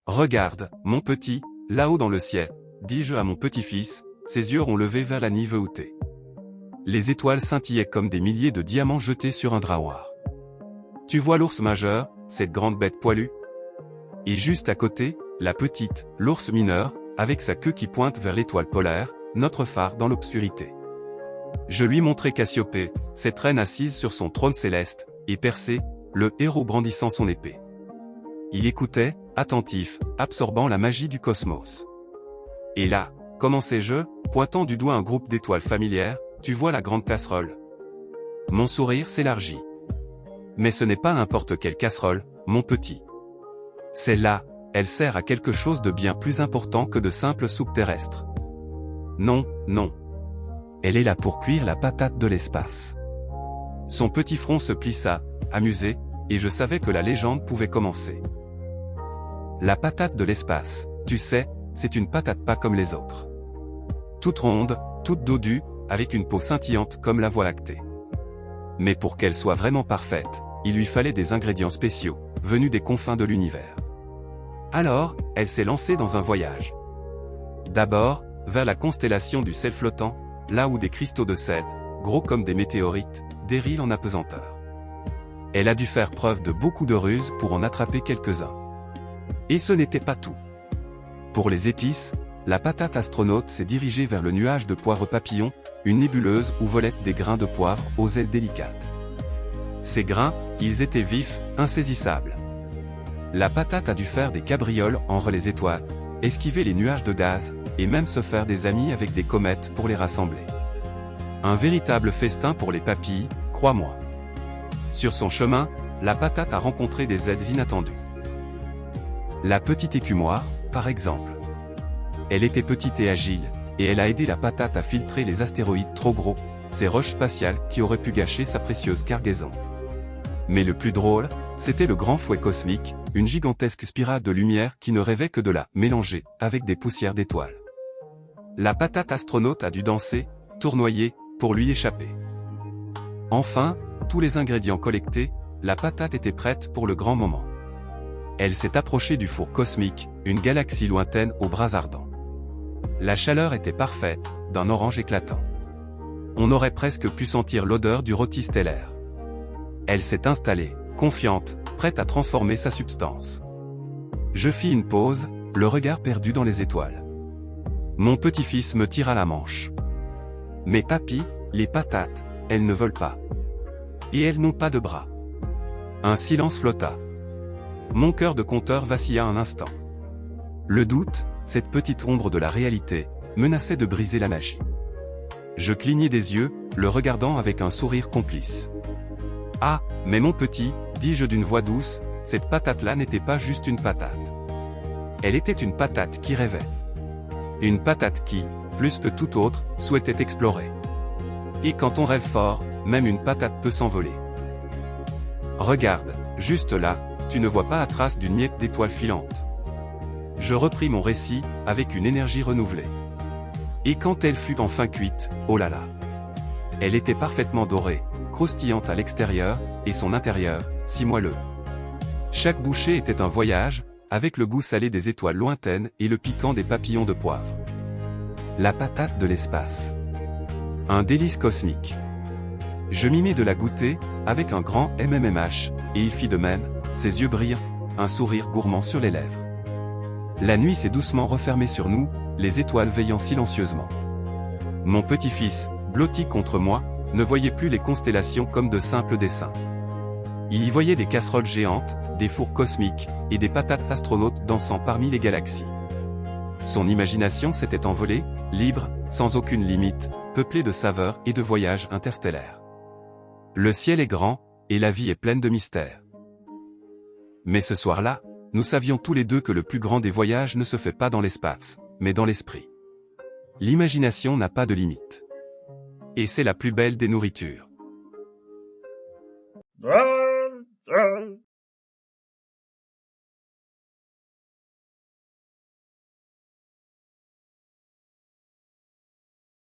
Regarde, mon petit, là-haut dans le ciel, dis-je à mon petit-fils, ses yeux ont levé vers la nuit veloutée. Les étoiles scintillaient comme des milliers de diamants jetés sur un drap noir. Tu vois l'ours majeur, cette grande bête poilue? Et juste à côté, la petite, l'ours mineur, avec sa queue qui pointe vers l'étoile polaire, notre phare dans l'obscurité. Je lui montrai Cassiopée, cette reine assise sur son trône céleste, et Persée, le héros brandissant son épée. Il écoutait, attentif, absorbant la magie du cosmos. Et là, commençai-je, pointant du doigt un groupe d'étoiles familières, tu vois la grande casserole. Mon sourire s'élargit. Mais ce n'est pas n'importe quelle casserole, mon petit. Celle-là, elle sert à quelque chose de bien plus important que de simples soupes terrestres. Non, non. Elle est là pour cuire la patate de l'espace. Son petit front se plissa, amusé, et je savais que la légende pouvait commencer. La patate de l'espace, tu sais, c'est une patate pas comme les autres. Toute ronde, toute dodue, avec une peau scintillante comme la Voie lactée. Mais pour qu'elle soit vraiment parfaite, il lui fallait des ingrédients spéciaux, venus des confins de l'univers. Alors, elle s'est lancée dans un voyage. D'abord, vers la constellation du sel flottant, là où des cristaux de sel, gros comme des météorites, dérilent en apesanteur. Elle a dû faire preuve de beaucoup de ruse pour en attraper quelques-uns. Et ce n'était pas tout. Pour les épices, la patate astronaute s'est dirigée vers le nuage de poivre papillon, une nébuleuse où volaient des grains de poivre aux ailes délicates. Ces grains, ils étaient vifs, insaisissables. La patate a dû faire des cabrioles entre les étoiles, esquiver les nuages de gaz, et même se faire des amis avec des comètes pour les rassembler. Un véritable festin pour les papilles, crois-moi. Sur son chemin, la patate a rencontré des aides inattendues. La petite écumoire, par exemple. Elle était petite et agile, et elle a aidé la patate à filtrer les astéroïdes trop gros, ces roches spatiales qui auraient pu gâcher sa précieuse cargaison. Mais le plus drôle, c'était le grand fouet cosmique, une gigantesque spirale de lumière qui ne rêvait que de la mélanger avec des poussières d'étoiles. La patate astronaute a dû danser, tournoyer, pour lui échapper. Enfin, tous les ingrédients collectés, la patate était prête pour le grand moment. Elle s'est approchée du four cosmique, une galaxie lointaine aux bras ardents. La chaleur était parfaite, d'un orange éclatant. On aurait presque pu sentir l'odeur du rôti stellaire. Elle s'est installée, confiante, prête à transformer sa substance. Je fis une pause, le regard perdu dans les étoiles. Mon petit-fils me tira la manche. Mais papy, les patates, elles ne volent pas. Et elles n'ont pas de bras. Un silence flotta. Mon cœur de conteur vacilla un instant. Le doute, cette petite ombre de la réalité, menaçait de briser la magie. Je clignai des yeux, le regardant avec un sourire complice. Ah, mais mon petit, dis-je d'une voix douce, cette patate-là n'était pas juste une patate. Elle était une patate qui rêvait. Une patate qui, plus que toute autre, souhaitait explorer. Et quand on rêve fort, même une patate peut s'envoler. Regarde, juste là, tu ne vois pas la trace d'une miette d'étoile filante. Je repris mon récit, avec une énergie renouvelée. Et quand elle fut enfin cuite, oh là là! Elle était parfaitement dorée, croustillante à l'extérieur, et son intérieur, si moelleux. Chaque bouchée était un voyage, avec le goût salé des étoiles lointaines et le piquant des papillons de poivre. La patate de l'espace. Un délice cosmique. Je m'y mis de la goûter, avec un grand MMMH, et il fit de même, ses yeux brillants, un sourire gourmand sur les lèvres. La nuit s'est doucement refermée sur nous, les étoiles veillant silencieusement. Mon petit-fils, blotti contre moi, ne voyait plus les constellations comme de simples dessins. Il y voyait des casseroles géantes, des fours cosmiques, et des patates astronautes dansant parmi les galaxies. Son imagination s'était envolée, libre, sans aucune limite, peuplée de saveurs et de voyages interstellaires. Le ciel est grand, et la vie est pleine de mystères. Mais ce soir-là, nous savions tous les deux que le plus grand des voyages ne se fait pas dans l'espace, mais dans l'esprit. L'imagination n'a pas de limite. Et c'est la plus belle des nourritures. Ah